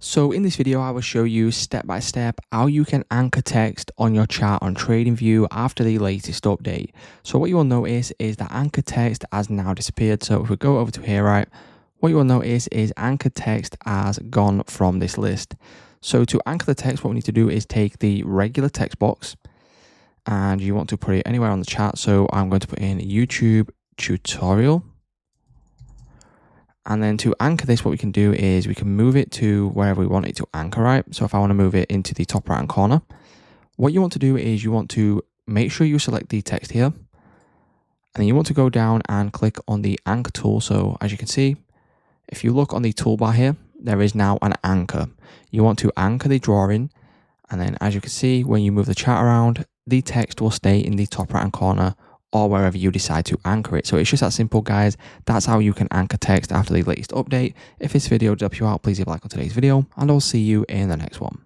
So in this video, I will show you step by step how you can anchor text on your chart on TradingView after the latest update. So what you will notice is that anchor text has now disappeared. So if we go over to here, right, what you will notice is anchor text has gone from this list. So to anchor the text, what we need to do is take the regular text box and you want to put it anywhere on the chart. So I'm going to put in YouTube tutorial. And then to anchor this, what we can do is we can move it to wherever we want it to anchor, right? So if I want to move it into the top right hand corner, what you want to do is you want to make sure you select the text here. And then you want to go down and click on the anchor tool. So as you can see, if you look on the toolbar here, there is now an anchor. You want to anchor the drawing. And then as you can see, when you move the chart around, the text will stay in the top right hand corner or wherever you decide to anchor it. So it's just that simple, guys. That's how you can anchor text after the latest update. If this video did help you out, please leave a like on today's video, and I'll see you in the next one.